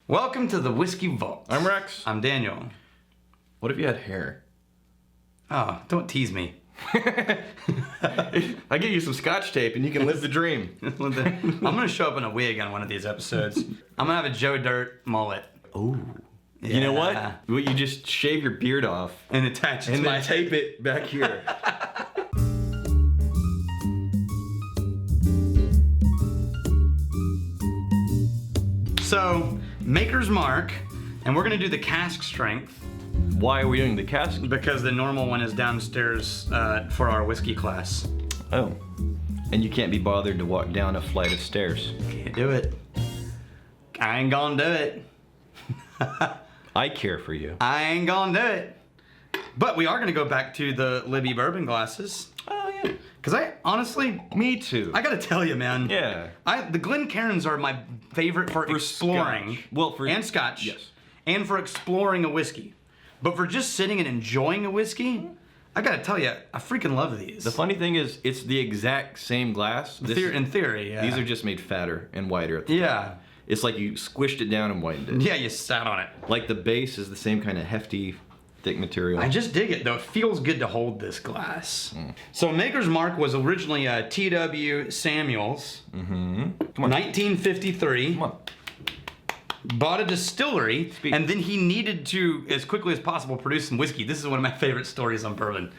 Welcome to the Whiskey Vault. I'm Rex. I'm Daniel. What if you had hair? Oh, don't tease me. I get you some scotch tape and you can live the dream. I'm gonna show up in a wig on one of these episodes. I'm gonna have a Joe Dirt mullet. Ooh. Yeah. You know what? You just shave your beard off And attach it and to my then tape it back here. So, Maker's Mark, and we're gonna do the cask strength Why are we doing the cask? because the normal one is downstairs for our whiskey class. Oh. And you can't be bothered to walk down a flight of stairs. Can't do it. I ain't gonna do it. I care for you. I ain't gonna do it. But we are gonna go back to the Libby bourbon glasses. Oh, yeah. Cause I honestly, Me too. I gotta tell you, man. Yeah. The Glencairns are my favorite for exploring. Scotch. Well, for... And Scotch. Yes. And for exploring a whiskey. But for just sitting and enjoying a whiskey, I gotta tell you, I freaking love these. The funny thing is, it's the exact same glass. In theory, yeah. These are just made fatter and wider. At the Yeah. top. It's like you squished it down and widened it. Yeah, you sat on it. Like the base is the same kind of hefty, thick material. I just dig it though. It feels good to hold this glass. So Maker's Mark was originally T.W. Samuels. Mm-hmm. Come on. 1953. Come on. Bought a distillery, Speak. and then he needed to, as quickly as possible, produce some whiskey. This is one of my favorite stories on bourbon.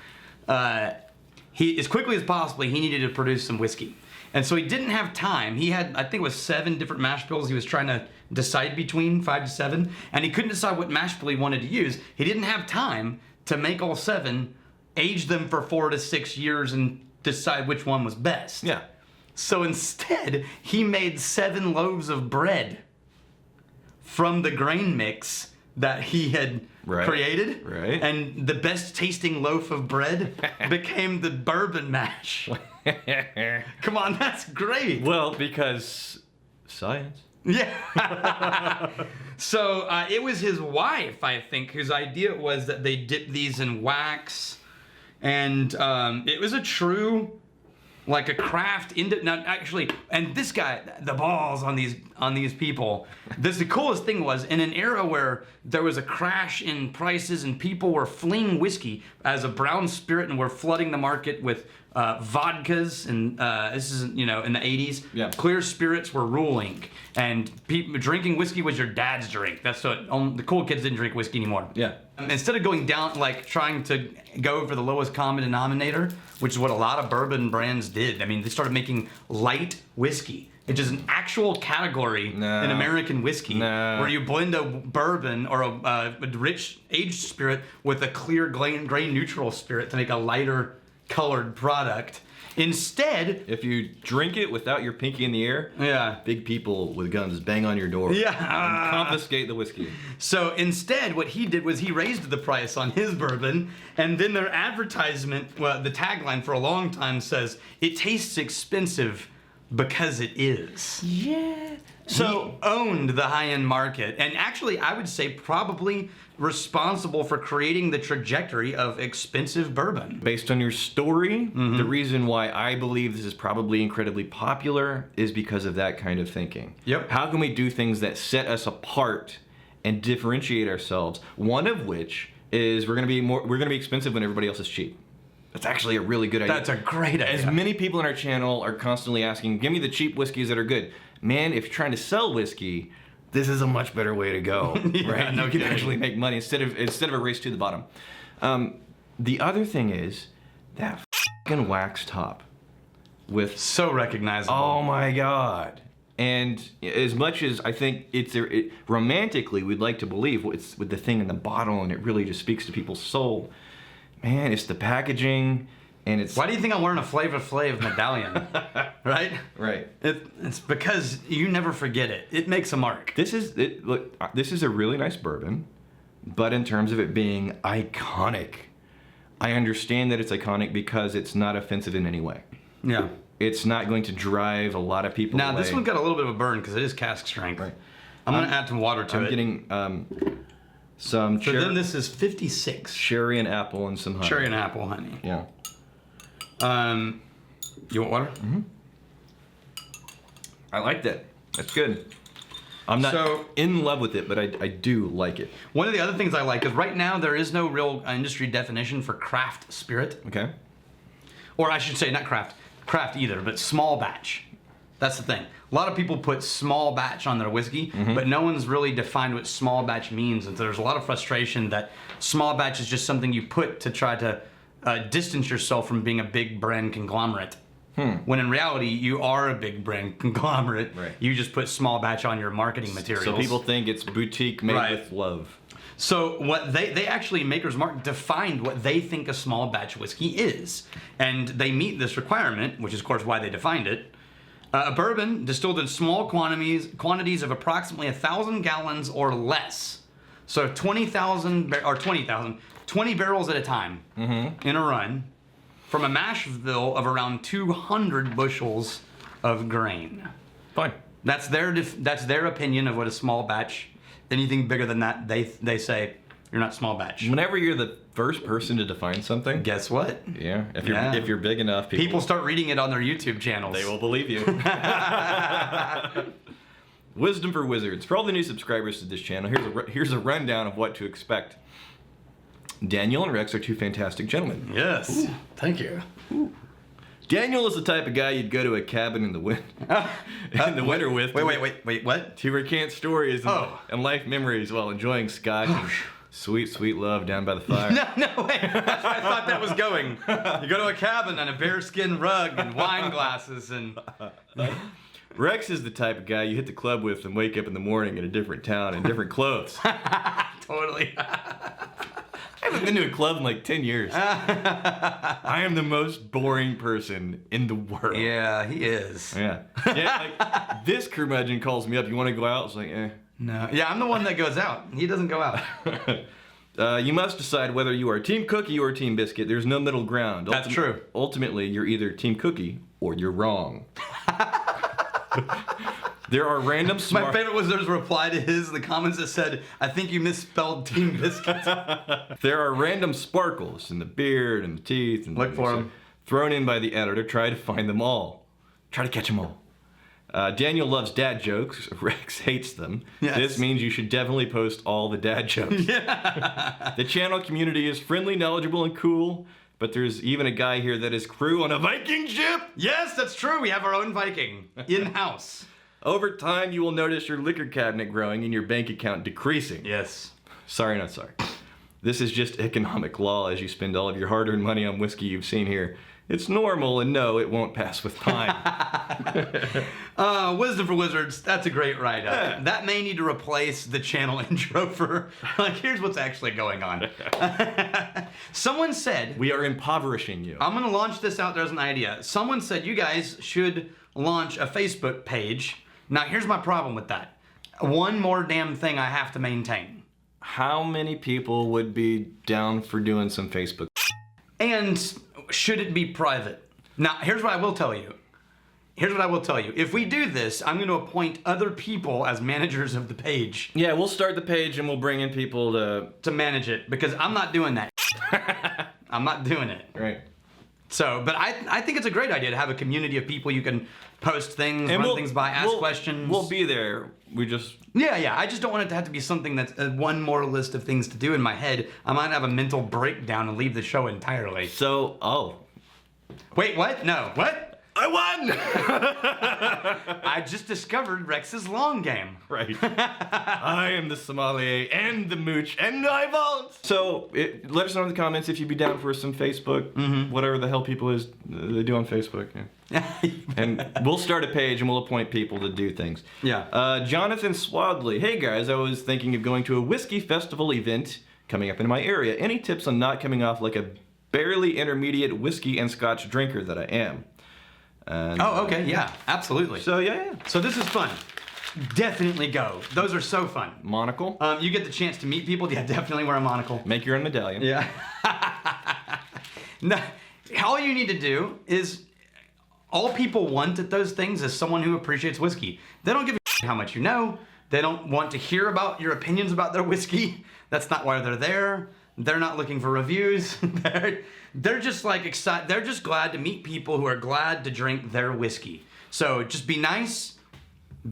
As quickly as possible, he needed to produce some whiskey. And so he didn't have time. He had, I think it was 7 different mash bills he was trying to decide between, 5 to 7, and he couldn't decide what mash bill he wanted to use. He didn't have time to make all 7, age them for 4 to 6 years, and decide which one was best. Yeah. So instead, he made 7 loaves of bread from the grain mix that he had created. Right. And the best tasting loaf of bread became the bourbon mash. Come on, that's great. Well, because science. Yeah. So it was his wife, I think, whose idea was that they dip these in wax. And it was a true, like a craft now actually, and this guy, the balls on these people. The coolest thing was, in an era where there was a crash in prices and people were fleeing whiskey as a brown spirit and were flooding the market with vodkas, and this is, in the 80s. Yeah. Clear spirits were ruling, and drinking whiskey was your dad's drink. That's what the cool kids didn't drink whiskey anymore. Yeah. Instead of going down, like trying to go for the lowest common denominator, which is what a lot of bourbon brands did. I mean, they started making light whiskey, which is an actual category in American whiskey, where you blend a bourbon or a rich aged spirit with a clear grain neutral spirit to make a lighter colored product. Instead, If you drink it without your pinky in the air, yeah. big people with guns bang on your door. Yeah. And confiscate the whiskey. So instead, what he did was he raised the price on his bourbon, and then their advertisement, well, the tagline for a long time says, "It tastes expensive because it is." Yeah. So he owned the high-end market, and actually, I would say probably responsible for creating the trajectory of expensive bourbon. Based on your story, the reason why I believe this is probably incredibly popular is because of that kind of thinking. Yep. How can we do things that set us apart and differentiate ourselves? One of which is we're gonna be expensive when everybody else is cheap. That's actually a really good idea. That's a great idea. As many people in our channel are constantly asking, give me the cheap whiskeys that are good. Man, if you're trying to sell whiskey, this is a much better way to go, right? no You can kidding. actually make money instead of a race to the bottom. The other thing is that fucking wax top with, So recognizable. oh my God. And as much as I think romantically we'd like to believe it's with the thing in the bottle and it really just speaks to people's soul, man, it's the packaging and it's... Why do you think I'm wearing a Flavor Flav medallion? Right? Right. It's because you never forget it. It makes a mark. This is a really nice bourbon, but in terms of it being iconic, I understand that it's iconic because it's not offensive in any way. Yeah. It's not going to drive a lot of people Now, away. this one got a little bit of a burn because it is cask strength. Right. I'm going to add some water to it. I'm getting some So then this is 56. cherry and apple and some honey. Cherry and apple honey. Yeah. You want water? I like that. That's good. I'm not in love with it, but I do like it. One of the other things I like is right now there is no real industry definition for craft spirit. Okay. Or I should say not craft either, but small batch. That's the thing. A lot of people put small batch on their whiskey, but no one's really defined what small batch means. And so there's a lot of frustration that small batch is just something you put to try to distance yourself from being a big brand conglomerate. When in reality, you are a big brand conglomerate. Right. You just put small batch on your marketing materials. So people think it's boutique made with love. So what they actually, Maker's Mark defined what they think a small batch whiskey is. And they meet this requirement, which is of course why they defined it. A bourbon distilled in small quantities of approximately 1,000 gallons or less. So 20 barrels at a time in a run from a mash bill of around 200 bushels of grain. Fine. That's their opinion of what a small batch. Anything bigger than that, they say you're not small batch. Whenever you're the first person to define something, guess what? Yeah. If you're big enough, people start reading it on their YouTube channels. They will believe you. Wisdom for Wizards. For all the new subscribers to this channel, here's a rundown of what to expect. Daniel and Rex are two fantastic gentlemen. Yes. Ooh, thank you. Ooh. Daniel is the type of guy you'd go to a cabin in the winter with. Wait, what? To recant stories and life memories while enjoying scotch and sweet, sweet love down by the fire. No, wait. That's where I thought that was going. You go to a cabin on a bearskin rug and wine glasses and... Rex is the type of guy you hit the club with and wake up in the morning in a different town in different clothes. Totally. I haven't been to a club in like 10 years. I am the most boring person in the world. Yeah, he is. Yeah. Like, this curmudgeon calls me up. You want to go out? It's like, eh. No. Yeah, I'm the one that goes out. He doesn't go out. You must decide whether you are Team Cookie or Team Biscuit. There's no middle ground. That's true. Ultimately, you're either Team Cookie or you're wrong. There are random My favorite was there's a reply to his in the comments that said, I think you misspelled Team Biscuit. There are random sparkles in the beard and the teeth. And look for them. Thrown in by the editor. Try to find them all. Try to catch them all. Daniel loves dad jokes. Rex hates them. Yes. This means you should definitely post all the dad jokes. Yeah. The channel community is friendly, knowledgeable, and cool. But there's even a guy here that is crew on a Viking ship. Yes, that's true. We have our own Viking in-house. Over time, you will notice your liquor cabinet growing and your bank account decreasing. Yes. Sorry, not sorry. This is just economic law as you spend all of your hard-earned money on whiskey you've seen here. It's normal, and no, it won't pass with time. Wisdom for Wizards, that's a great write-up. Yeah. That may need to replace the channel intro for, like, here's what's actually going on. Someone said... We are impoverishing you. I'm going to launch this out there as an idea. Someone said you guys should launch a Facebook page. Now, here's my problem with that. One more damn thing I have to maintain. How many people would be down for doing some Facebook? And should it be private? Now, here's what I will tell you. If we do this, I'm going to appoint other people as managers of the page. Yeah, we'll start the page and we'll bring in people to manage it, because I'm not doing that. I'm not doing it. Right. So, but I think it's a great idea to have a community of people you can post things, run things by, ask questions. We'll be there. We just... Yeah. I just don't want it to have to be something that's one more list of things to do in my head. I might have a mental breakdown and leave the show entirely. So, Wait, what? No, what? I won! I just discovered Rex's long game. Right. I am the sommelier and the mooch and I vault. So let us know in the comments if you'd be down for some Facebook, whatever the hell people they do on Facebook. Yeah. And we'll start a page and we'll appoint people to do things. Yeah. Jonathan Swadley. Hey guys, I was thinking of going to a whiskey festival event coming up in my area. Any tips on not coming off like a barely intermediate whiskey and scotch drinker that I am? And, okay, yeah, absolutely. So yeah. So this is fun. Definitely go. Those are so fun. Monocle? You get the chance to meet people. Yeah, definitely wear a monocle. Make your own medallion. Yeah. No, all you need to do is, all people want at those things is someone who appreciates whiskey. They don't give a shit how much you know. They don't want to hear about your opinions about their whiskey. That's not why they're there. They're not looking for reviews. They're just like excited. They're just glad to meet people who are glad to drink their whiskey. So just be nice,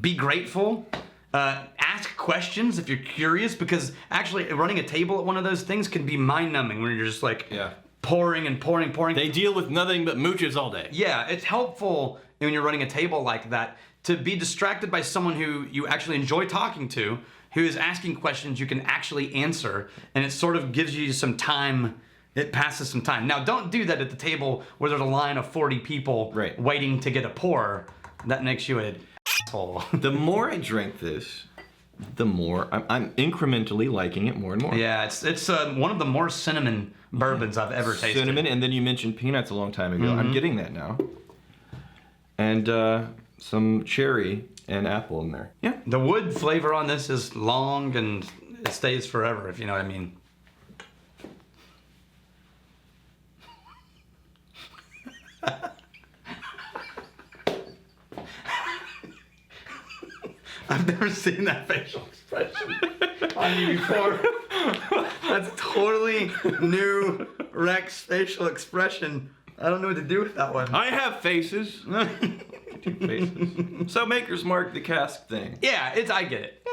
be grateful, Ask questions if you're curious, because actually running a table at one of those things can be mind-numbing when you're just like pouring and pouring. They deal with nothing but mooches all day. Yeah, it's helpful when you're running a table like that to be distracted by someone who you actually enjoy talking to, who is asking questions you can actually answer, and it sort of gives you some time. It passes some time. Now, don't do that at the table where there's a line of 40 people waiting to get a pour. That makes you an asshole. The more I drink this, the more I'm incrementally liking it more and more. Yeah, it's one of the more cinnamon bourbons I've ever tasted. Cinnamon, and then you mentioned peanuts a long time ago. I'm getting that now. And some cherry and apple in there. Yeah. The wood flavor on this is long and it stays forever, if you know what I mean. I've never seen that facial expression on you before. That's totally new Rex facial expression. I don't know what to do with that one. I have faces. Faces. So Maker's Mark, the cask thing. Yeah, I get it.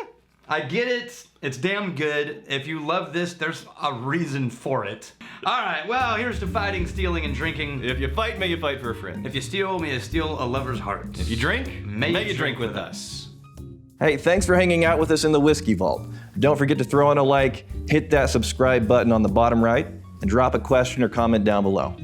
I get it. It's damn good. If you love this, there's a reason for it. All right, well, here's to fighting, stealing, and drinking. If you fight, may you fight for a friend. If you steal, may you steal a lover's heart. If you drink, may you drink with us. Hey, thanks for hanging out with us in the Whiskey Vault. Don't forget to throw in a like, hit that subscribe button on the bottom right, and drop a question or comment down below.